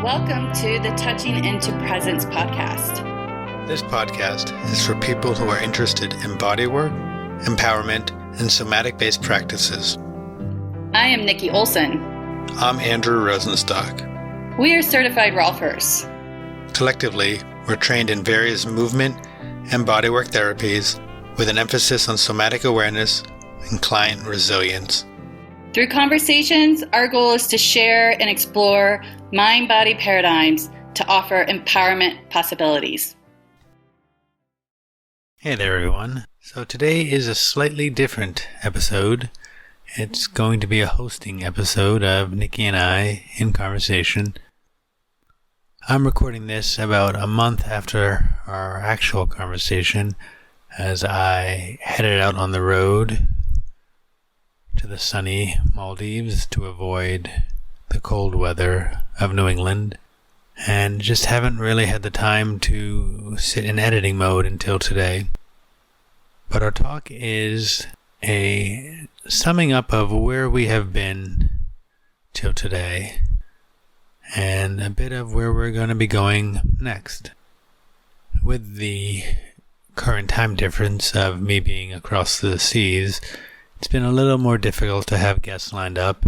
Welcome to the Touching into Presence podcast. This podcast is for people who are interested in bodywork, empowerment, and somatic-based practices. I am Nikki Olson. I'm Andrew Rosenstock. We are certified Rolfers. Collectively, we're trained in various movement and bodywork therapies with an emphasis on somatic awareness and client resilience. Through conversations, our goal is to share and explore mind-body paradigms to offer empowerment possibilities. Hey there, everyone. So today is a slightly different episode. It's going to be a hosting episode of Nikki and I in conversation. I'm recording this about a month after our actual conversation as I headed out on the road to the sunny Maldives to avoid the cold weather of New England, and just haven't really had the time to sit in editing mode until today. But our talk is a summing up of where we have been till today and a bit of where we're going to be going next. With the current time difference of me being across the seas, it's been a little more difficult to have guests lined up,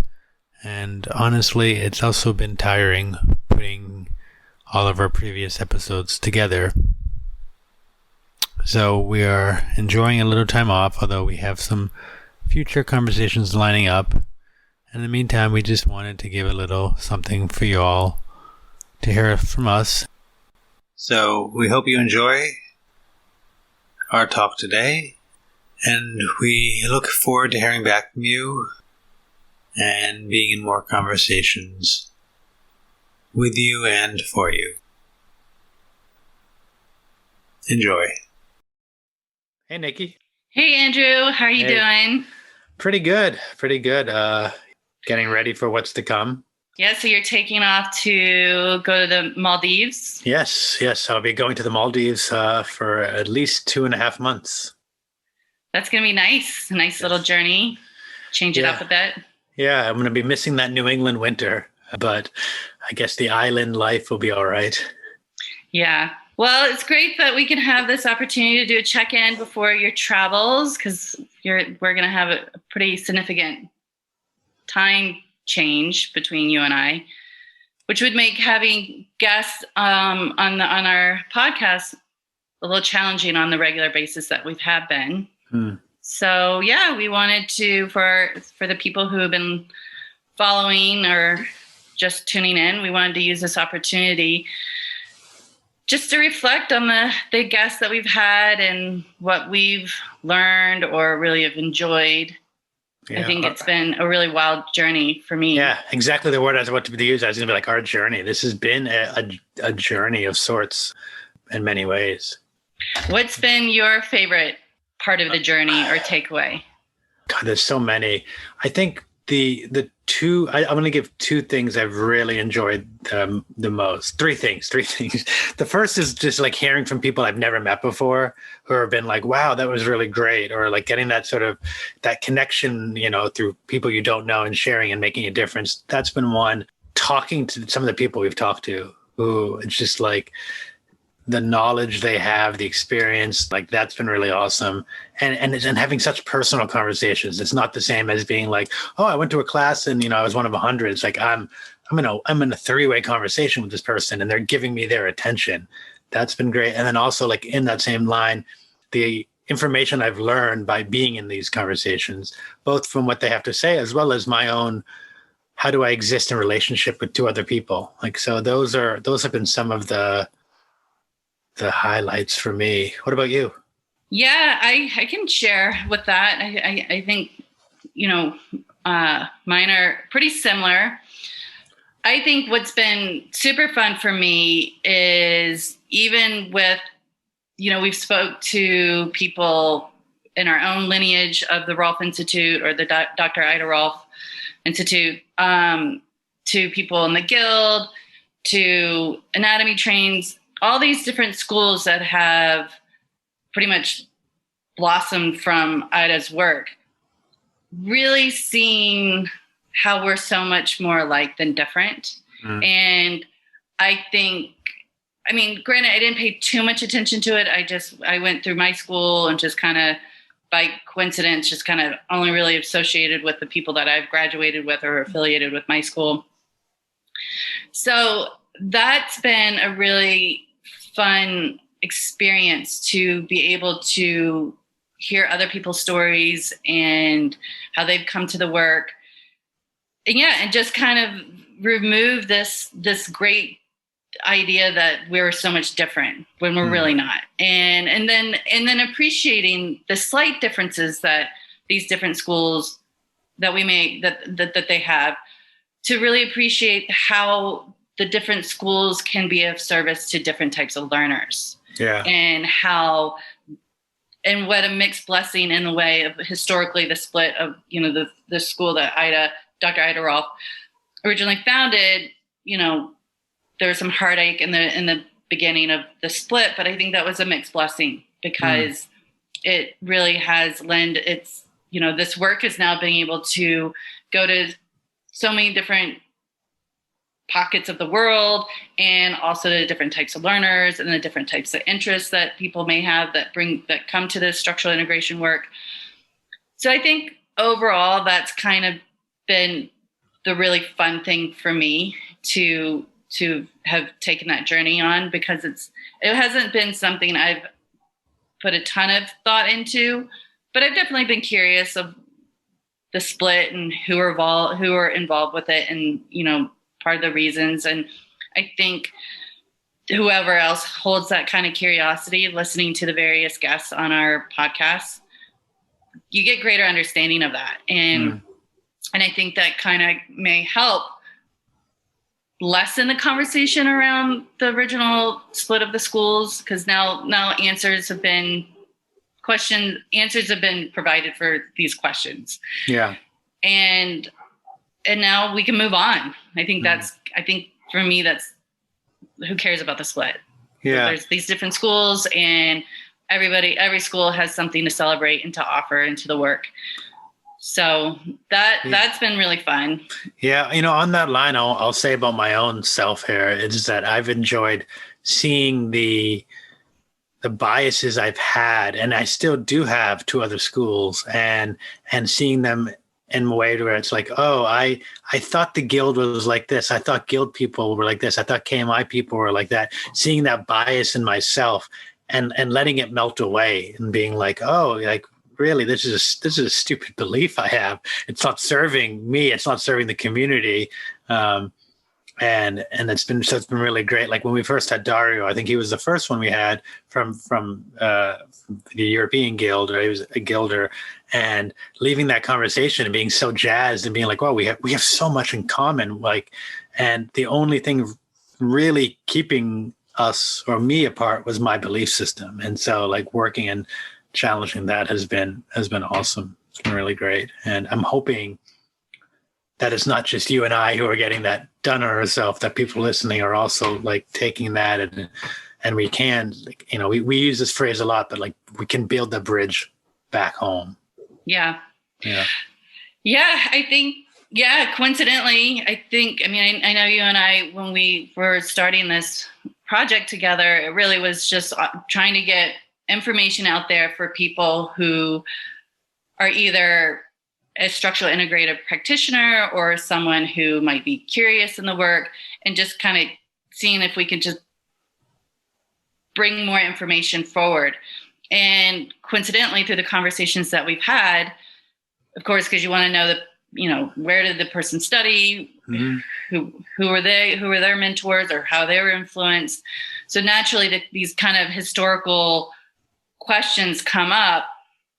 and honestly, it's also been tiring putting all of our previous episodes together. So we are enjoying a little time off, although we have some future conversations lining up. In the meantime, we just wanted to give a little something for you all to hear from us. So we hope you enjoy our talk today, and we look forward to hearing back from you and being in more conversations with you and for you. Enjoy. Hey, Nikki. Hey, Andrew. How are you doing? Pretty good. Getting ready for what's to come. Yeah, so you're taking off to go to the Maldives? Yes. I'll be going to the Maldives for at least 2.5 months. That's going to be nice. A nice little journey. Change it up a bit. Yeah, I'm going to be missing that New England winter, but I guess the island life will be all right. Yeah. Well, it's great that we can have this opportunity to do a check-in before your travels, because we're going to have a pretty significant time change between you and I, which would make having guests on our podcast a little challenging on the regular basis that we've had been. So yeah, we wanted to, for the people who have been following or just tuning in, we wanted to use this opportunity just to reflect on the guests that we've had and what we've learned or really have enjoyed. Yeah, I think it's been a really wild journey for me. Yeah, exactly the word I was about to use. I was going to be like, our journey. This has been a journey of sorts in many ways. What's been your favorite part of the journey or takeaway? God, there's so many. I think the two, I'm going to give two things I've really enjoyed the most. Three things. The first is just like hearing from people I've never met before who have been like, wow, that was really great. Or like getting that sort of that connection, through people you don't know and sharing and making a difference. That's been one. Talking to some of the people we've talked to who it's just like, the knowledge they have, the experience, like that's been really awesome. And having such personal conversations. It's not the same as being like, oh, I went to a class and, I was one of 100. It's like, I'm in a 3-way conversation with this person and they're giving me their attention. That's been great. And then also like in that same line, the information I've learned by being in these conversations, both from what they have to say, as well as my own, how do I exist in relationship with two other people? Like, so those have been some of the highlights for me. What about you? Yeah, I can share with that. I think, mine are pretty similar. I think what's been super fun for me is even with, we've spoke to people in our own lineage of the Rolf Institute or the Dr. Ida Rolf Institute, to people in the Guild, to anatomy trains, all these different schools that have pretty much blossomed from Ida's work, really seeing how we're so much more alike than different. And I think, I mean, granted, I didn't pay too much attention to it. I went through my school and just kind of by coincidence, just kind of only really associated with the people that I've graduated with or affiliated with my school. So that's been a really fun experience to be able to hear other people's stories and how they've come to the work. And yeah, and just kind of remove this great idea that we're so much different when we're really not. And then appreciating the slight differences that these different schools that we may that they have, to really appreciate how the different schools can be of service to different types of learners. Yeah. And what a mixed blessing in the way of historically the split of, the school that Dr. Ida Rolf originally founded. There was some heartache in the beginning of the split, but I think that was a mixed blessing because it really has this work is now being able to go to so many different pockets of the world, and also the different types of learners and the different types of interests that people may have that come to this structural integration work. So I think overall that's kind of been the really fun thing for me to have taken that journey on, because it hasn't been something I've put a ton of thought into, but I've definitely been curious of the split and who are involved with it, and part of the reasons. And I think whoever else holds that kind of curiosity, listening to the various guests on our podcast, you get greater understanding of that. And I think that kind of may help lessen the conversation around the original split of the schools, because now answers have been provided for these questions. Yeah. And now we can move on. I think for me, that's who cares about the split. Yeah. So there's these different schools, and every school has something to celebrate and to offer into the work. So that's been really fun. Yeah. On that line, I'll say about my own self here is that I've enjoyed seeing the biases I've had, and I still do have, to other schools, and seeing them in a way where it's like, oh, I thought the guild was like this. I thought guild people were like this. I thought KMI people were like that. Seeing that bias in myself and letting it melt away and being like, oh, like, really, this is a stupid belief I have. It's not serving me. It's not serving the community. And it's been really great. Like when we first had Dario, I think he was the first one we had from the European Guild, or he was a guilder, and leaving that conversation and being so jazzed and being like, wow, we have so much in common. Like, and the only thing really keeping us or me apart was my belief system. And so like working and challenging that has been awesome. It's been really great. And I'm hoping that it's not just you and I who are getting that done on ourselves, that people listening are also like taking that and we can, like, we use this phrase a lot, but like we can build the bridge back home. Yeah. Yeah. Yeah. I think, coincidentally, I know you and I, when we were starting this project together, it really was just trying to get information out there for people who are either a structural integrative practitioner or someone who might be curious in the work, and just kind of seeing if we can just bring more information forward. And coincidentally, through the conversations that we've had, of course, because you want to know that, where did the person study, who were they, who were their mentors, or how they were influenced. So naturally these kind of historical questions come up.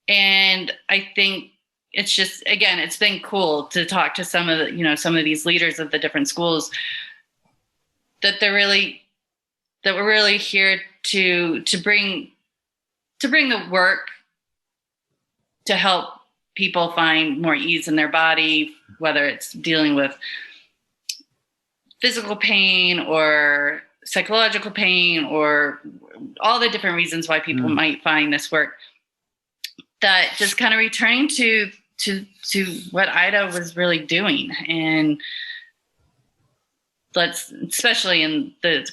And I think it's just, again, it's been cool to talk to some of these leaders of the different schools, that we're really here to bring the work to help people find more ease in their body, whether it's dealing with physical pain or psychological pain, or all the different reasons why people might find this work. That just kind of returning to what Ida was really doing, and especially in the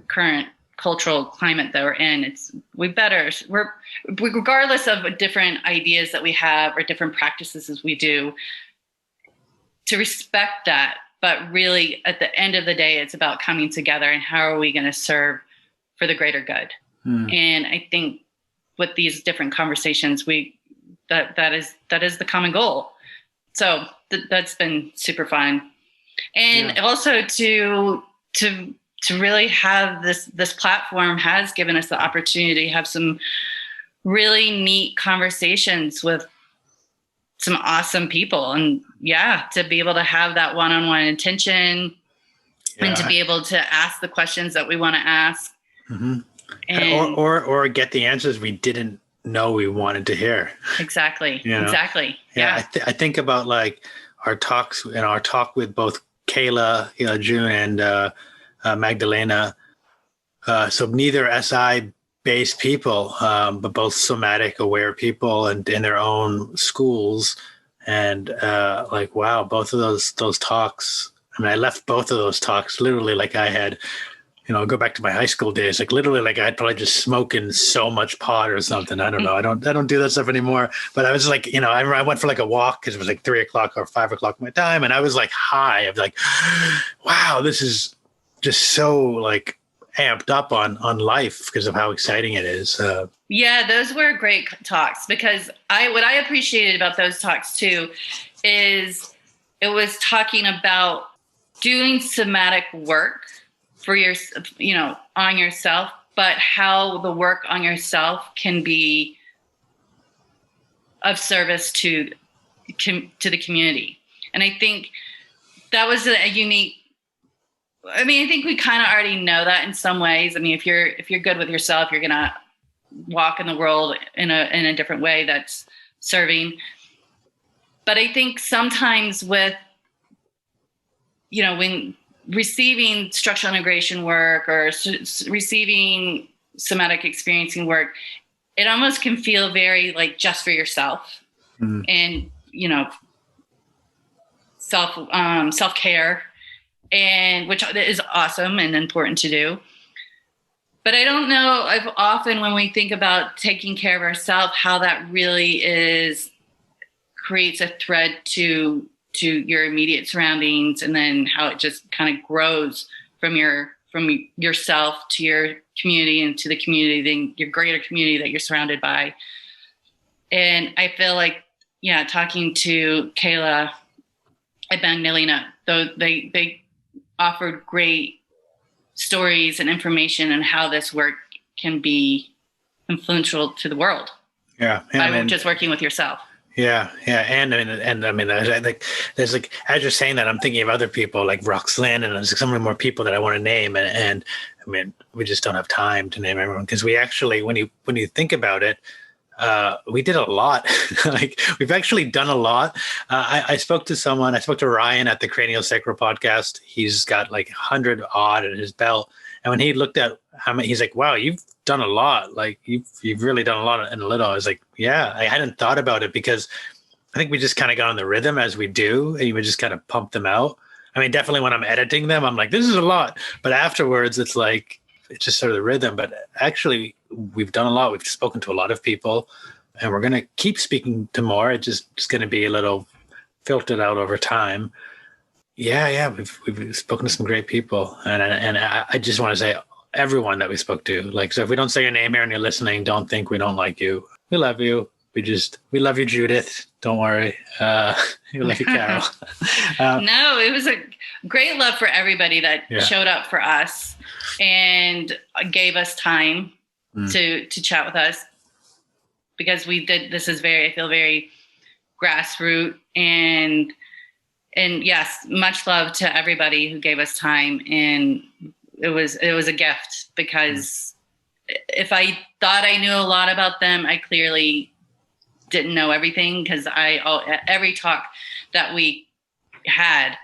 current cultural climate that we're in, we're regardless of different ideas that we have or different practices as we do, to respect that. But really, at the end of the day, it's about coming together and how are we going to serve for the greater good. And I think with these different conversations, that is the common goal. So that's been super fun. And also to really have this platform has given us the opportunity to have some really neat conversations with some awesome people, and to be able to have that one-on-one attention and to be able to ask the questions that we want to ask, and or get the answers we didn't know we wanted to hear. Exactly. I think about like our talks and our talk with both Kayla, June, and Magdalena. So neither SI based people, but both somatic aware people and in their own schools. And wow, both of those talks. I mean, I left both of those talks literally like I had, go back to my high school days, like literally like I'd probably just smoking so much pot or something. I don't know. I don't do that stuff anymore. But I was like, I went for like a walk because it was like 3:00 or 5:00 my time. And I was like high. I was like, wow, this is just so like amped up on life because of how exciting it is. Those were great talks, because what I appreciated about those talks too is it was talking about doing somatic work for your, on yourself, but how the work on yourself can be of service to the community. And I think that was a unique. I mean, I think we kind of already know that in some ways. I mean, if you're good with yourself, you're gonna walk in the world in a different way that's serving. But I think sometimes with, when receiving structural integration work or receiving somatic experiencing work, it almost can feel very like just for yourself, and self-care. And which is awesome and important to do. But I don't know if often when we think about taking care of ourselves, how that really creates a thread to your immediate surroundings, and then how it just kind of grows from yourself to your community and to the community, then your greater community that you're surrounded by. And I feel like, talking to Kayla and Magdalena, though they offered great stories and information on how this work can be influential to the world. By just working with yourself. And I mean, I think there's like, as you're saying that, I'm thinking of other people like Roxanne, and there's so many more people that I want to name, and I mean, we just don't have time to name everyone, because we actually, when you think about it, we did a lot. Like we've actually done a lot. I spoke to Ryan at the Cranial Sacral podcast. He's got like 100 odd at his belt. And when he looked at how many, he's like, wow, you've done a lot. Like you've really done a lot in a little. I was like, yeah, I hadn't thought about it, because I think we just kind of got on the rhythm as we do, and we just kind of pump them out. I mean, definitely when I'm editing them, I'm like, this is a lot. But afterwards, it's like, it's just sort of the rhythm. But actually, we've done a lot. We've spoken to a lot of people, and we're going to keep speaking to more. It's going to be a little filtered out over time. We've spoken to some great people, and I just want to say everyone that we spoke to. Like, so if we don't say your name here and you're listening, don't think we don't like you. We love you. We love you, Judith. Don't worry. We love you, Carol. No, it was a great love for everybody that showed up for us and gave us time to chat with us, because we did. This is I feel very grassroots, and yes, much love to everybody who gave us time, and it was a gift, because if I thought I knew a lot about them, I clearly didn't know everything, because every talk that we had,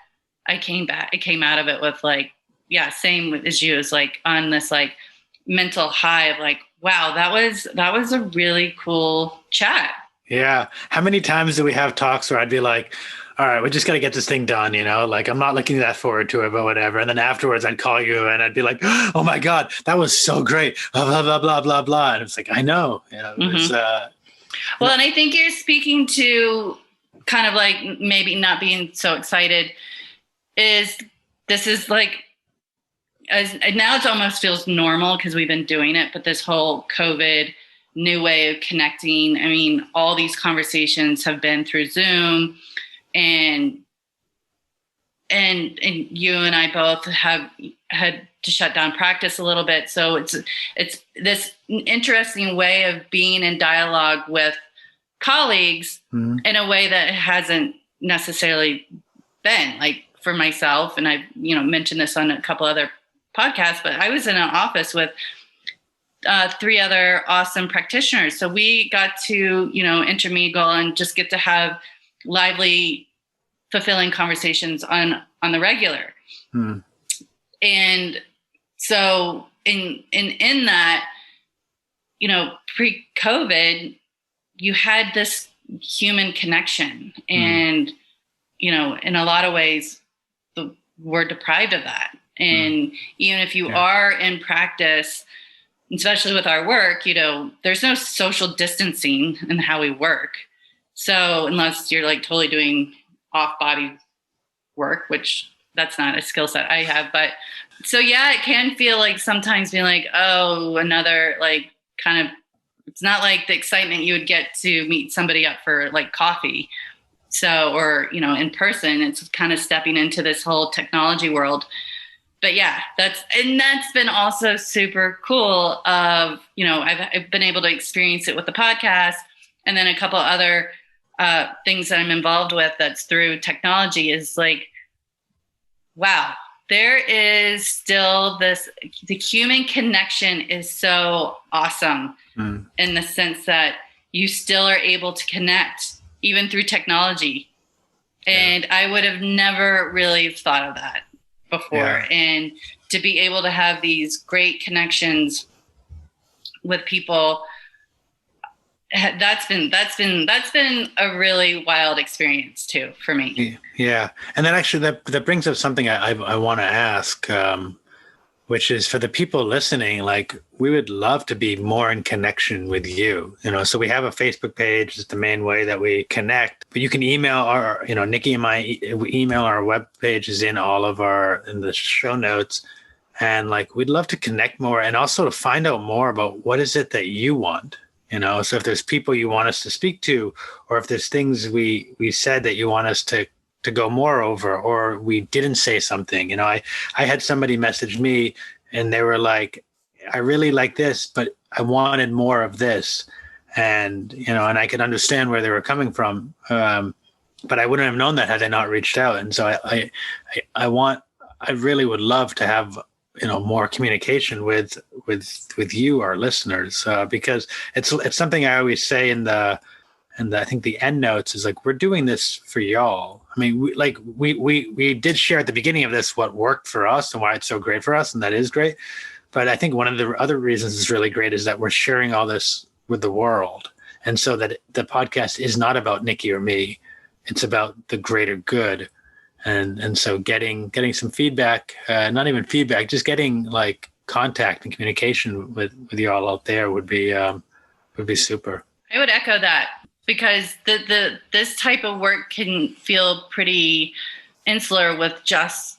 I came out of it with like, same as you, is like on this like mental high of like, wow, that was a really cool chat. Yeah. How many times do we have talks where I'd be like, all right, we just got to get this thing done, like I'm not looking that forward to it, but whatever. And then afterwards I'd call you and I'd be like, oh my God, that was so great. Blah, blah, blah, blah, blah, blah. And it's like, I know, it was, well, and I think you're speaking to kind of like maybe not being so excited this is like, as now it almost feels normal because we've been doing it, but this whole COVID new way of connecting, I mean, all these conversations have been through Zoom, and you and I both have had to shut down practice a little bit. So it's this interesting way of being in dialogue with colleagues in a way that it hasn't necessarily been, like for myself. And I've, mentioned this on a couple other podcasts, but I was in an office with 3 other awesome practitioners. So we got to, intermingle and just get to have lively, fulfilling conversations on the regular. And so in that, pre-COVID, you had this human connection, and, in a lot of ways we're deprived of that. And even if you are in practice, especially with our work, there's no social distancing in how we work. So unless you're like totally doing off body work, which that's not a skill set I have, but so yeah, it can feel like sometimes being like, oh, another like kind of, it's not like the excitement you would get to meet somebody up for like coffee. So, or, in person, it's kind of stepping into this whole technology world. But yeah, that's been also super cool of, I've been able to experience it with the podcast, and then a couple other things that I'm involved with that's through technology is like, wow, there is still the human connection is so awesome in the sense that you still are able to connect even through technology. And I would have never really thought of that before. And to be able to have these great connections with people, that's been a really wild experience too for me. Yeah. And then actually that brings up something I want to ask, which is for the people listening, like we would love to be more in connection with you, so we have a Facebook page. It's the main way that we connect, but you can email our, Nikki and I email, our web page is in in the show notes. And like, we'd love to connect more and also to find out more about what is it that you want, so if there's people you want us to speak to, or if there's things we said that you want us to go more over, or we didn't say something. I had somebody message me and they were like, I really like this, but I wanted more of this. And, and I could understand where they were coming from. But I wouldn't have known that had I not reached out. And so I really would love to have, more communication with you, our listeners, because it's something I always say and I think the end notes is like, we're doing this for y'all. I mean, we did share at the beginning of this what worked for us and why it's so great for us, and that is great. But I think one of the other reasons it's really great is that we're sharing all this with the world, and so that the podcast is not about Nikki or me; it's about the greater good. And so getting some feedback, not even feedback, just getting like contact and communication with you all out there would be super. I would echo that. Because this type of work can feel pretty insular with just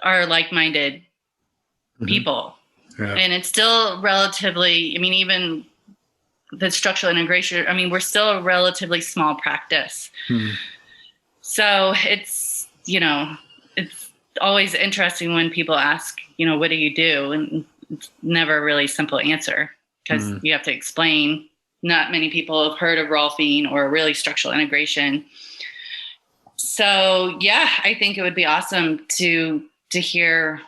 our like-minded people. Yeah. And it's still relatively, I mean, even the structural integration, I mean, we're still a relatively small practice. So it's, it's always interesting when people ask, what do you do? And it's never a really simple answer because you have to explain. Not many people have heard of Rolfing or really structural integration. So yeah, I think it would be awesome to hear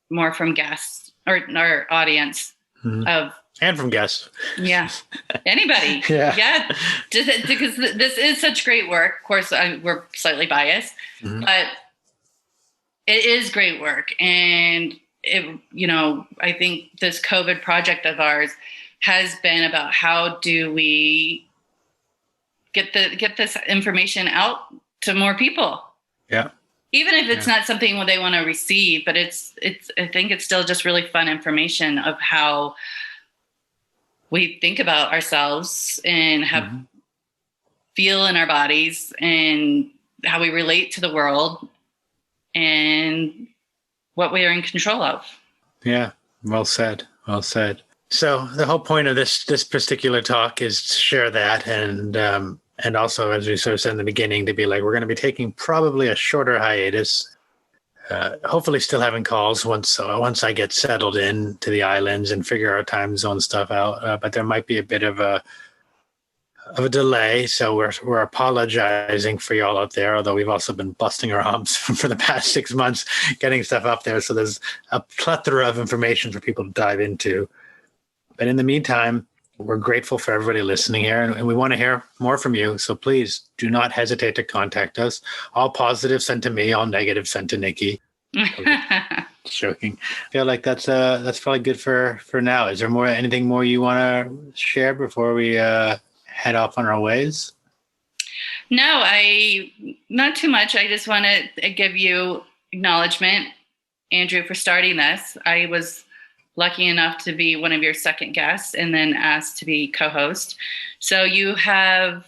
more from guests or our audience and from guests. Yeah, anybody. Yeah, just because this is such great work. Of course, we're slightly biased, but it is great work, and I think this COVID project of ours has been about how do we get this information out to more people. Yeah. Even if it's not something they want to receive, but it's I think it's still just really fun information of how we think about ourselves and how feel in our bodies and how we relate to the world and what we are in control of. Yeah. Well said. Well said. So the whole point of this particular talk is to share that, and also, as we sort of said in the beginning, to be like, we're going to be taking probably a shorter hiatus. Hopefully, still having calls once I get settled in to the islands and figure our time zone stuff out. But there might be a bit of a delay, so we're apologizing for y'all out there. Although we've also been busting our humps for the past 6 months getting stuff up there. So there's a plethora of information for people to dive into. But in the meantime, we're grateful for everybody listening here, and we want to hear more from you. So please do not hesitate to contact us. All positive sent to me, all negative sent to Nikki. Joking. I feel like that's probably good for now. Is there anything more you want to share before we head off on our ways? No, not too much. I just want to give you acknowledgement, Andrew, for starting this. I was lucky enough to be one of your second guests and then asked to be co-host. So you have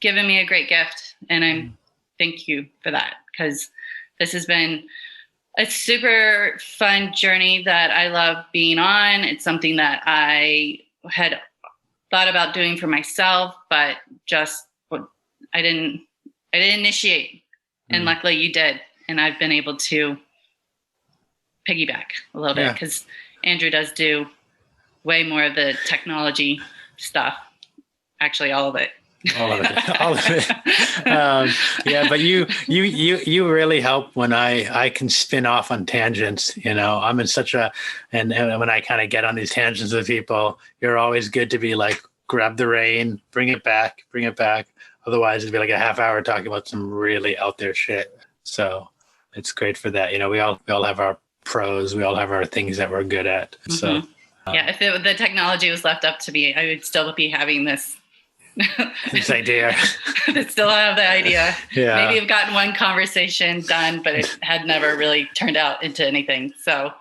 given me a great gift, and I'm thank you for that, because this has been a super fun journey that I love being on. It's something that I had thought about doing for myself, but just I didn't initiate, and luckily you did, and I've been able to piggyback a little bit, because Andrew does do way more of the technology stuff. Actually, all of it. All of it. Yeah, but you really help when I can spin off on tangents. I'm in such and when I kind of get on these tangents with people, you're always good to be like, grab the rein, bring it back. Otherwise, it'd be like a half hour talking about some really out there shit. So it's great for that. We all have our pros. We all have our things that we're good at. So if the technology was left up to me, I would still be having this idea. Still have the idea. Yeah. Maybe I've gotten one conversation done, but it had never really turned out into anything. So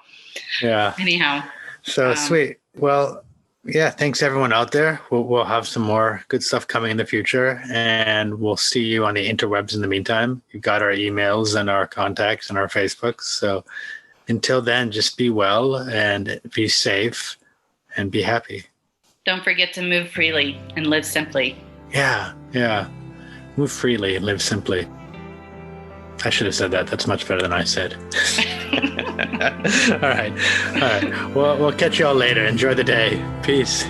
anyhow. So sweet. Well, yeah, thanks everyone out there. We'll have some more good stuff coming in the future, and we'll see you on the interwebs in the meantime. You've got our emails and our contacts and our Facebooks. So until then, just be well and be safe and be happy. Don't forget to move freely and live simply. Yeah. Move freely and live simply. I should have said that. That's much better than I said. All right. Well, we'll catch you all later. Enjoy the day. Peace.